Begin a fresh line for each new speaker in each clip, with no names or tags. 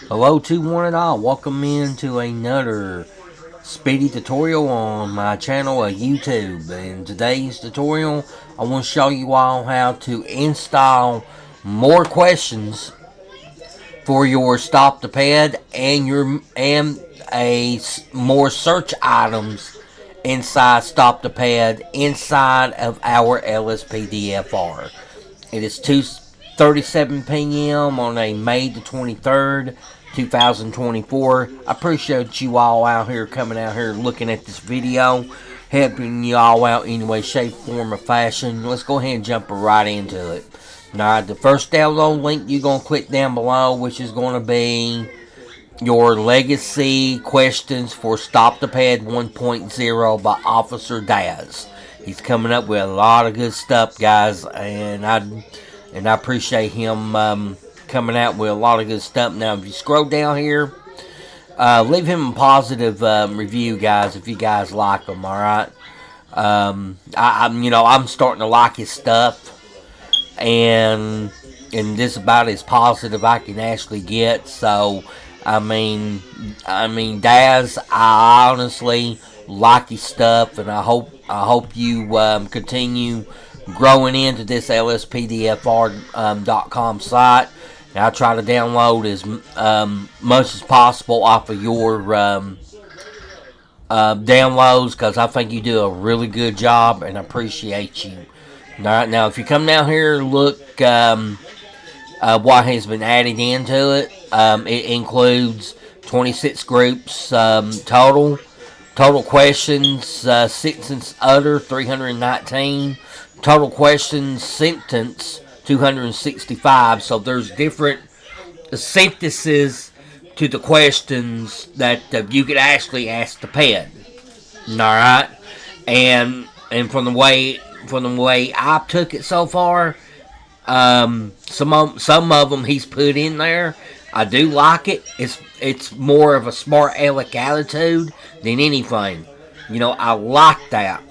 Hello to one and all. Welcome into another speedy tutorial on my channel of YouTube. In today's tutorial, I want to show you all how to install more questions for your stop the pad and more search items inside stop the pad inside of our LSPDFR. It is 2:37 p.m. on a May the 23rd, 2024. I appreciate you all out here coming out here looking at this video, helping you all out any way, shape, form, or fashion. Let's go ahead and jump right into it. Alright, the first download link you're going to click down below, which is going to be your legacy questions for Stop the Pad 1.0 by Officer Daz. He's coming up with a lot of good stuff, guys, and I appreciate him coming out with a lot of good stuff. Now, if you scroll down here, leave him a positive review, guys, if you guys like him. All right, I'm starting to like his stuff, and this is about as positive I can actually get. So, I mean, Daz, I honestly like his stuff, and I hope you continue growing into this LSPDFR.com site. And I try to download as much as possible off of your downloads, because I think you do a really good job, and I appreciate you. Alright, now if you come down here, look what has been added into it. It includes 26 groups total questions, sentence utter 319, total questions sentence 265. So there's different sentences to the questions that you could actually ask the pad. All right, and from the way I took it so far, some of them he's put in there. I do like it. It's more of a smart aleck attitude than anything. I like that.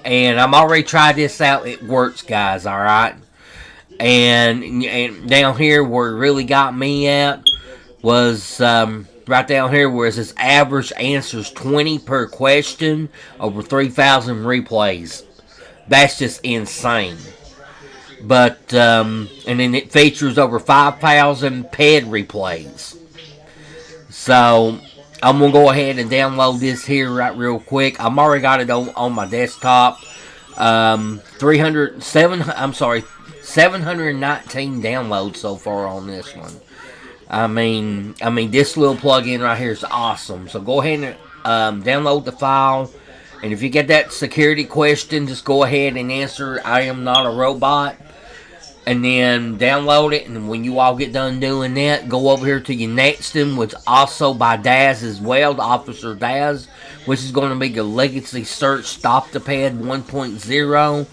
And I'm already tried this out. It works, guys. All right. And down here where it really got me at was right down here where it says average answers 20 per question over 3,000 replays. That's just insane. But and then it features over 5,000 pad replays. So I'm gonna go ahead and download this here right real quick. I'm already got it on my desktop. 719 downloads so far on this one. I mean, this little plugin right here is awesome. So go ahead and download the file. And if you get that security question, just go ahead and answer, "I am not a robot." And then download it. And when you all get done doing that, go over here to your next one, which also by Daz as well, the Officer Daz, which is going to be your Legacy Search Stop the Pad 1.0,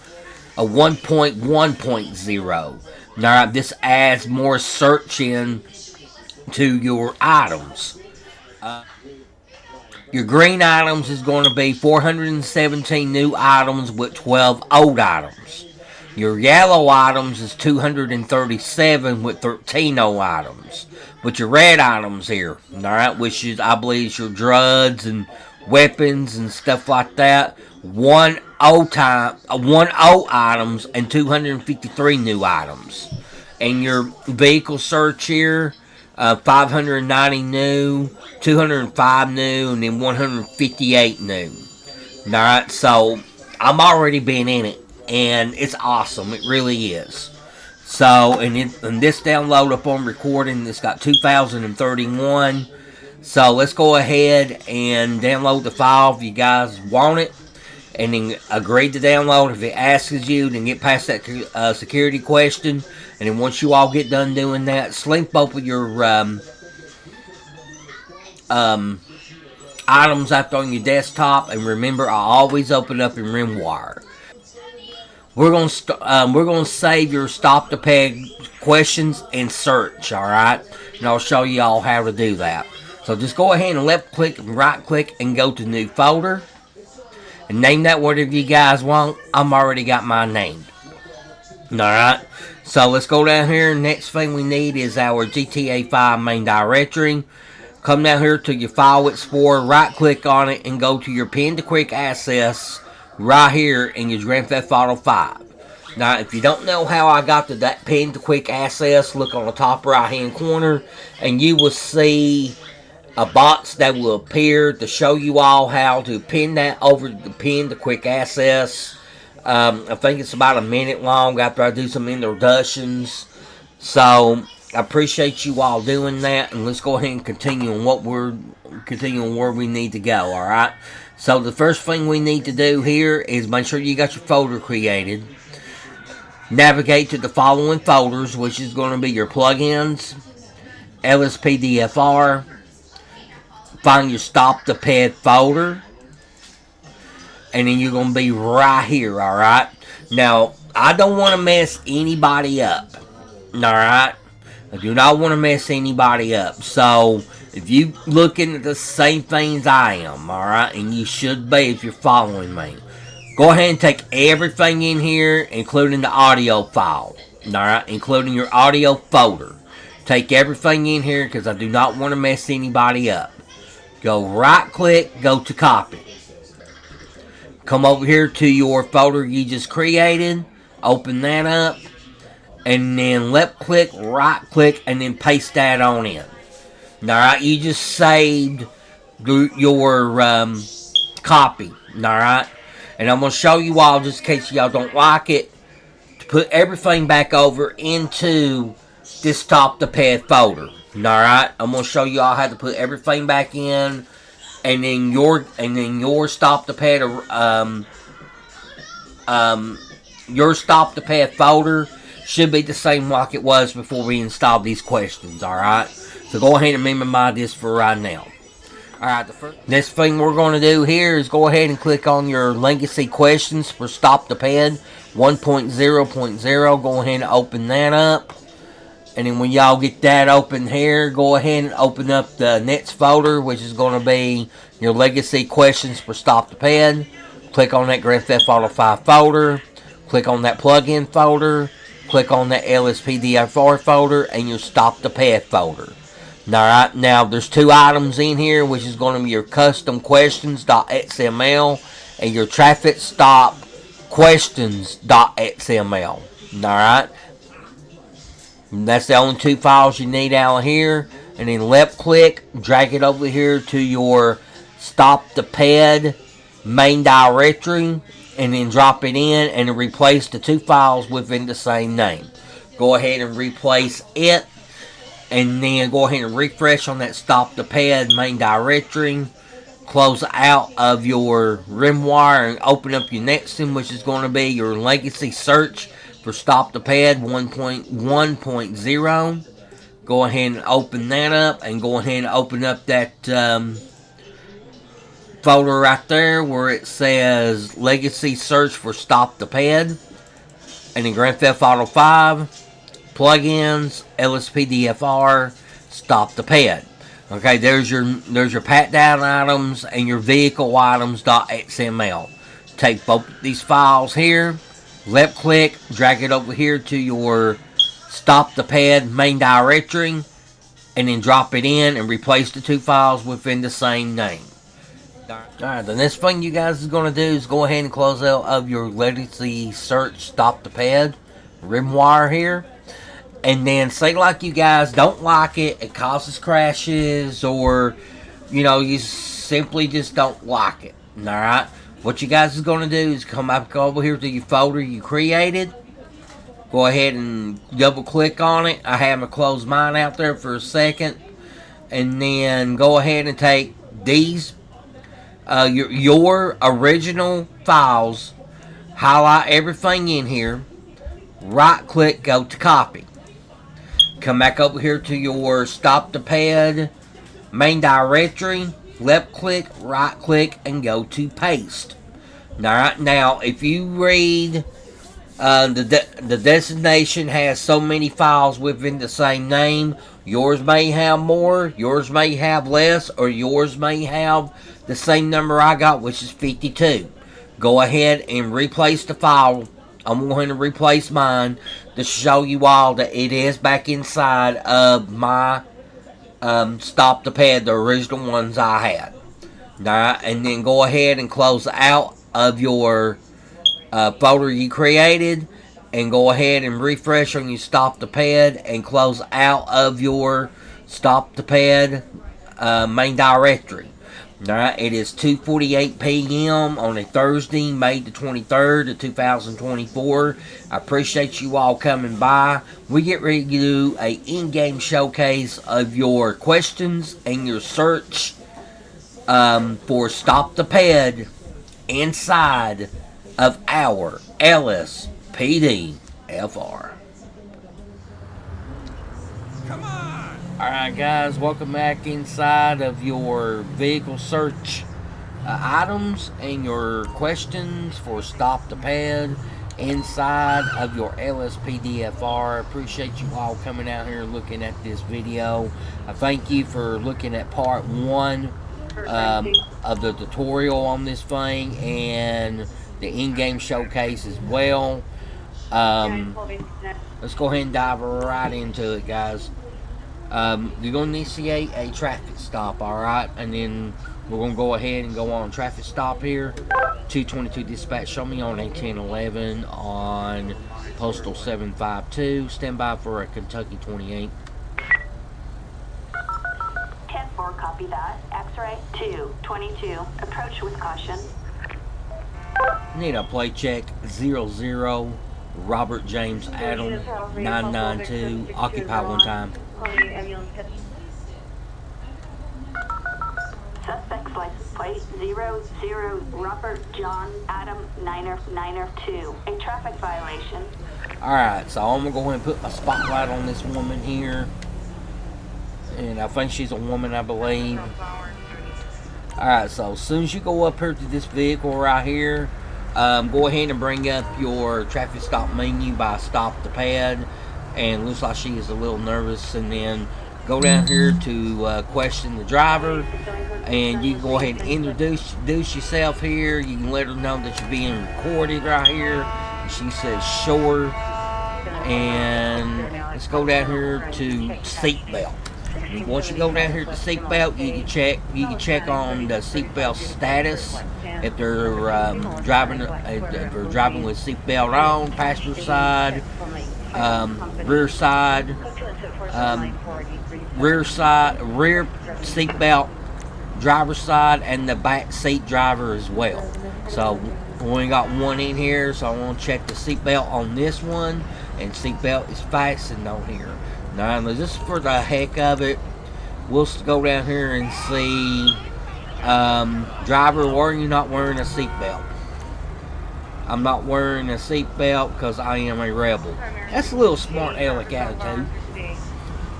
a 1.1.0. Now, this adds more searching to your items. Your green items is going to be 417 new items with 12 old items. Your yellow items is 237 with 13 old items. But your red items here, alright, which is, I believe, is your drugs and weapons and stuff like that. One old items and 253 new items. And your vehicle search here, 590 new, 205 new, and then 158 new. Alright, so I'm already been in it, and it's awesome. It really is. So, and this download upon recording, it's got 2,031. So let's go ahead and download the file if you guys want it, and then agree to download. If it asks you, then get past that security question. And then once you all get done doing that, link both of your items up on your desktop. And remember, I always open up in RimWire. We're gonna save your stop the pad questions and search. All right, and I'll show you all how to do that. So just go ahead and left click and right click and go to new folder and name that whatever you guys want. I'm already got mine named. All right. So let's go down here. Next thing we need is our GTA 5 main directory. Come down here to your File Explorer, right click on it, and go to your Pin to Quick Access right here in your Grand Theft Auto 5. Now, if you don't know how I got to that Pin to Quick Access, look on the top right hand corner, and you will see a box that will appear to show you all how to pin that over the Pin to Quick Access. I think it's about a minute long after I do some introductions. So I appreciate you all doing that, and let's go ahead and continue on where we need to go. All right. So the first thing we need to do here is make sure you got your folder created. Navigate to the following folders, which is going to be your plugins, LSPDFR. Find your Stop the Ped folder. And then you're going to be right here, alright? Now, I don't want to mess anybody up, alright? I do not want to mess anybody up. So, if you looking at the same things I am, alright? And you should be if you're following me. Go ahead and take everything in here, including the audio file, alright? Including your audio folder. Take everything in here because I do not want to mess anybody up. Go right click, go to copy. Come over here to your folder you just created. Open that up. And then left click, right click, and then paste that on in. Alright, you just saved your copy. Alright. And I'm going to show you all, just in case y'all don't like it, to put everything back over into this Stop the Ped folder. Alright. I'm going to show you all how to put everything back in. And then your Stop the Ped your Stop the Ped folder should be the same like it was before we installed these questions, alright? So go ahead and remember this for right now. Alright, the first next thing we're going to do here is go ahead and click on your legacy questions for Stop the Ped 1.0.0. Go ahead and open that up. And then when y'all get that open here, go ahead and open up the next folder, which is going to be your legacy questions for Stop the Ped. Click on that Grand Theft Auto 5 folder. Click on that plugin folder. Click on that LSPDFR folder and your Stop the Ped folder. Alright, now there's two items in here, which is going to be your custom questions.xml and your traffic stop questions.xml. Alright. That's the only two files you need out here. And then left click, drag it over here to your Stop the Ped main directory. And then drop it in and replace the two files within the same name. Go ahead and replace it. And then go ahead and refresh on that Stop the Ped main directory. Close out of your RimWire and open up your next one, which is going to be your legacy search for Stop the Ped 1.1.0. Go ahead and open that up, and go ahead and open up that folder right there where it says Legacy Search for Stop the Ped, and then Grand Theft Auto 5, Plugins, LSPDFR, Stop the Ped. Okay, there's your pat down items and your vehicle items.xml. Take both these files here. Left click, drag it over here to your Stop the Ped main directory, and then drop it in and replace the two files within the same name. Alright, the next thing you guys is going to do is go ahead and close out of your legacy search Stop the Ped RimWire here. And then say like you guys don't like it, it causes crashes, or you simply just don't like it. Alright. What you guys is going to do is come back over here to your folder you created. Go ahead and double click on it. I haven't closed mine out there for a second. And then go ahead and take these, your original files. Highlight everything in here. Right click, go to copy. Come back over here to your Stop the Ped main directory. Left click, right click, and go to paste. Alright, now if you read the destination has so many files within the same name, yours may have more, yours may have less, or yours may have the same number I got, which is 52. Go ahead and replace the file I'm going to go ahead and replace mine to show you all that it is back inside of my stop the pad, the original ones I had. Alright, and then go ahead and close out of your folder you created, and go ahead and refresh on your stop the pad and close out of your stop the pad main directory. Alright, it is 2:48 p.m. on a Thursday, May the 23rd of 2024. I appreciate you all coming by. We get ready to do a in-game showcase of your questions and your search for Stop the Ped inside of our LSPDFR. Come on! Alright guys, welcome back inside of your vehicle search items and your questions for Stop the Ped inside of your LSPDFR. Appreciate you all coming out here looking at this video. I thank you for looking at part 1 of the tutorial on this thing and the in-game showcase as well. Let's go ahead and dive right into it, guys. You're going to initiate a traffic stop, alright? And then we're going to go ahead and go on traffic stop here. 222 dispatch, show me on a 1011 on postal 752. Stand by for a Kentucky 28.
10-4, copy that. X-ray 222. Approach with caution.
Need a plate check 00 Robert James Adam 992. Occupy one time.
Suspect's license plate 00 Robert John Adam 992. A traffic violation.
Alright, so I'm going to go ahead and put my spotlight on this woman here. And I think she's a woman, I believe. Alright, so as soon as you go up here to this vehicle right here, go ahead and bring up your traffic stop menu by Stop the Pad. And looks like she is a little nervous. And then go down here to question the driver. And you can go ahead and introduce yourself here. You can let her know that you're being recorded right here. And she says sure. And let's go down here to seatbelt. Once you go down here to seatbelt, you can check on the seatbelt status. If they're driving with seatbelt on, passenger side, rear seatbelt, driver's side, and the back seat driver as well. So we only got one in here, so I want to check the seatbelt on this one, and seatbelt is fastened on here. Now, just for the heck of it, we'll go down here and see, driver, why are you not wearing a seatbelt? I'm not wearing a seatbelt because I am a rebel. That's a little smart aleck attitude.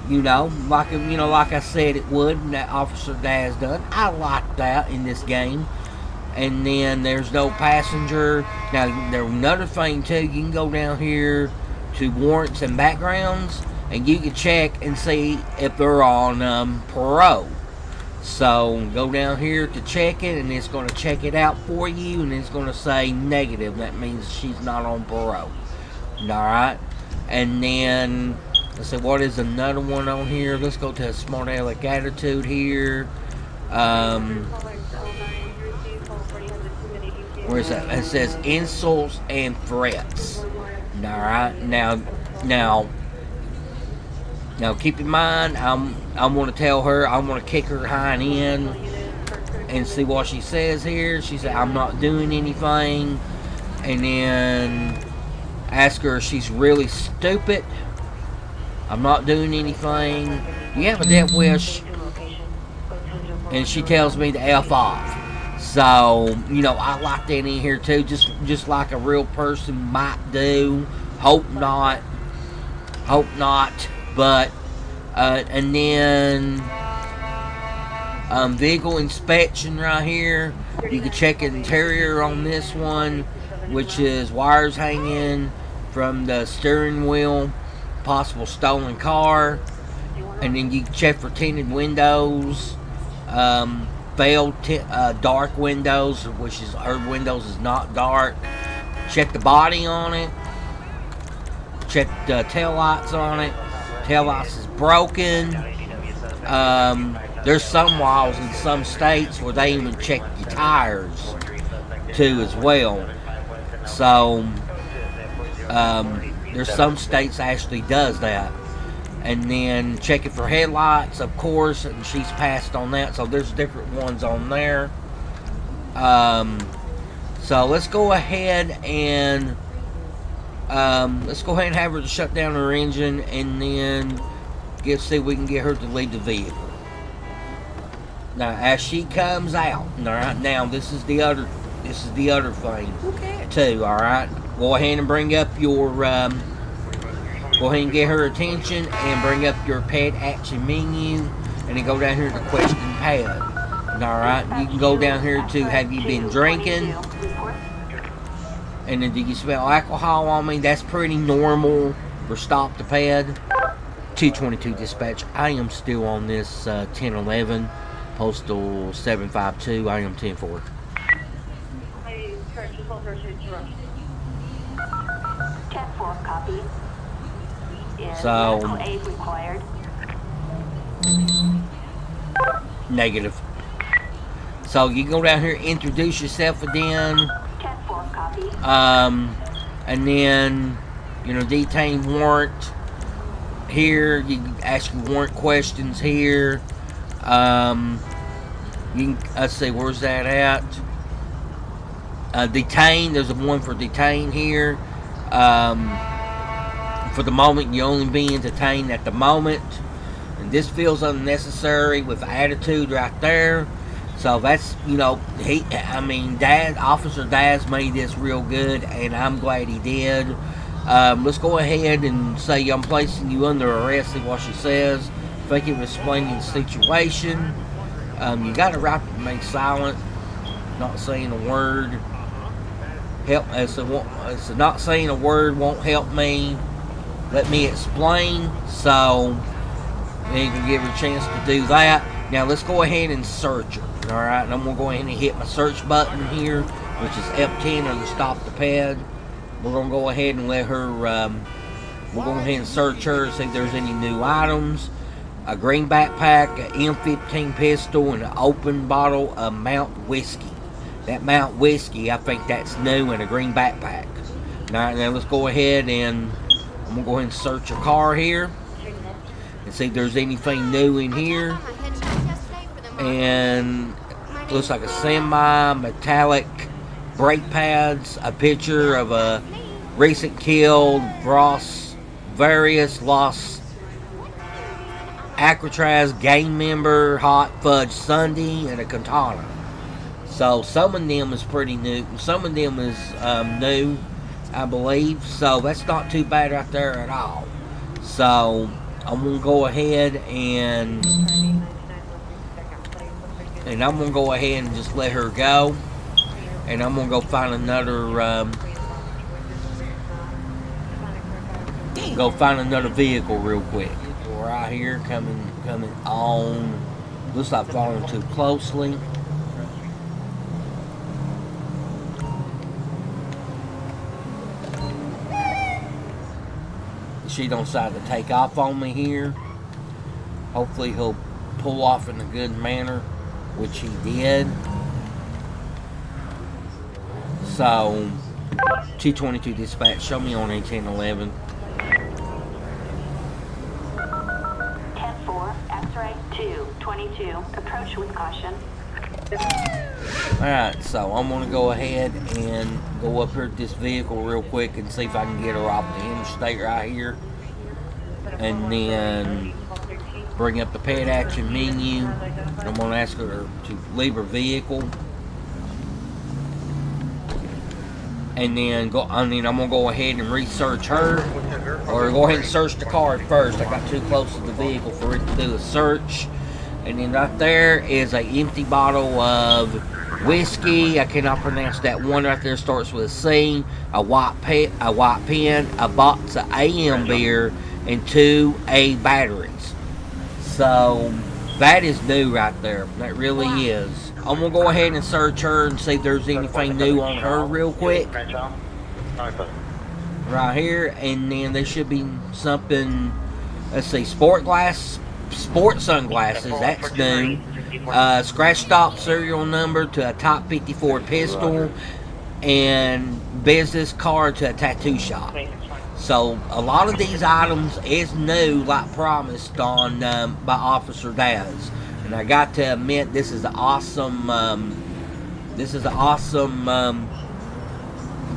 Like I said it would, and that Officer Daz done. I like that in this game. And then there's no passenger. Now, there's another thing too. You can go down here to warrants and backgrounds, and you can check and see if they're on parole. So go down here to check it, and it's going to check it out for you, and it's going to say negative. That means she's not on parole. Alright? And then, let's see, what is another one on here? Let's go to a smart aleck attitude here. Where is that? It says insults and threats. Alright? Now, keep in mind, I'm going to tell her, I'm going to kick her hind end and see what she says here. She said, I'm not doing anything. And then ask her if she's really stupid. I'm not doing anything. You have a death wish. And she tells me to F off. So, I like that in here too. Just like a real person might do. Hope not. But, and then, vehicle inspection right here. You can check interior on this one, which is wires hanging from the steering wheel, possible stolen car. And then you can check for tinted windows, failed dark windows, which is her windows is not dark. check the body on it, check the tail lights on it. Tail lights is broken. There's some laws in some states where they even check your tires too as well. So there's some states actually does that. And then check it for headlights, of course, and she's passed on that. So there's different ones on there. So let's go ahead and have her shut down her engine, and then see if we can get her to leave the vehicle. Now, as she comes out, all right. Now, this is the other thing too. All right. Go ahead and bring up your. Go ahead and get her attention and bring up your pad action menu, and then go down here to question pad. Alright, you can go down here to have you been drinking, and then do you smell alcohol on me? That's pretty normal for stop the pad. 222 dispatch, I am still on this 1011 postal 752. I am 10-4.
Copy.
So,
medical aid required.
Negative. So you go down here, introduce yourself again.
10-4, copy.
And then, detain warrant here. You can ask your warrant questions here. You can, let's see, where's that at? Detain. There's a one for detain here. For the moment, you're only being detained at the moment. And this feels unnecessary with attitude right there. So that's, Officer Daz made this real good, and I'm glad he did. Let's go ahead and say I'm placing you under arrest, see what she says. Thank you for explaining the situation. You got a right to remain silent, not saying a word. Not saying a word won't help me. Let me explain. So then you can give her a chance to do that. Now let's go ahead and search her. Alright, and I'm going to go ahead and hit my search button here, which is F10 or to stop the pad. We're going to go ahead and let her, we're going to go ahead and search her and see if there's any new items. A green backpack, an M15 pistol, and an open bottle of Mount Whiskey. That Mount Whiskey, I think that's new, in a green backpack. Alright, now let's go ahead and I'm going to go ahead and search her car here and see if there's anything new in here. And looks like a semi-metallic brake pads, a picture of a recent killed various Los Alcatraz gang member, Hot Fudge Sunday, and a katana. So some of them is pretty new. Some of them is new, I believe. So that's not too bad right there at all. So I'm going to go ahead and I'm going to go ahead and just let her go. And I'm going to go find another vehicle real quick. Right here, coming on. Looks like following too closely. She don't decide to take off on me here. Hopefully he'll pull off in a good manner, which he did. So 222 dispatch, show me on 1811.
10-4, X-ray 222, approach with caution.
Alright, so I'm going to go ahead and go up here to this vehicle real quick and see if I can get her off the interstate right here. And then bring up the pad action menu. I'm going to ask her to leave her vehicle. And then I'm going to go ahead and research her. Or go ahead and search the car first. I got too close to the vehicle for it to do a search. And then right there is an empty bottle of whiskey. I cannot pronounce that one right there. Starts with a C. A white pen, a box of AM beer, and 2 A batteries. So that is new right there. That really is. I'm gonna go ahead and search her and see if there's anything new on her real quick. right here, and then there should be something. Let's see, sport sunglasses. That's new. Scratch stop serial number to a top 54 pistol, and business card to a tattoo shop. So a lot of these items is new, like promised on by Officer Daz. And I got to admit, this is an awesome.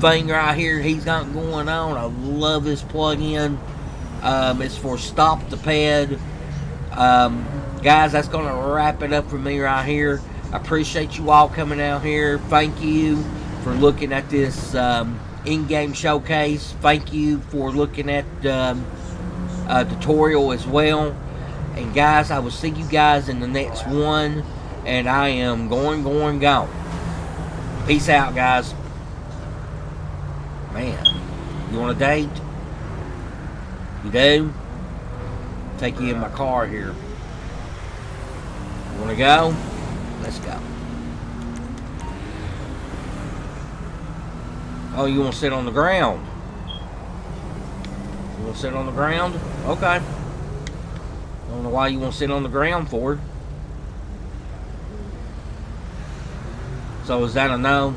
Thing right here he's got going on. I love this plug-in. It's for Stop the Ped. Guys, that's going to wrap it up for me right here. I appreciate you all coming out here. Thank you for looking at this in-game showcase. Thank you for looking at tutorial as well. And guys, I will see you guys in the next one. And I am gone. Peace out, guys. Man, you want a date? You do? Take you in my car here. You want to go? Let's go. Oh, you want to sit on the ground? You want to sit on the ground? Okay. I don't know why you want to sit on the ground for. So is that a no?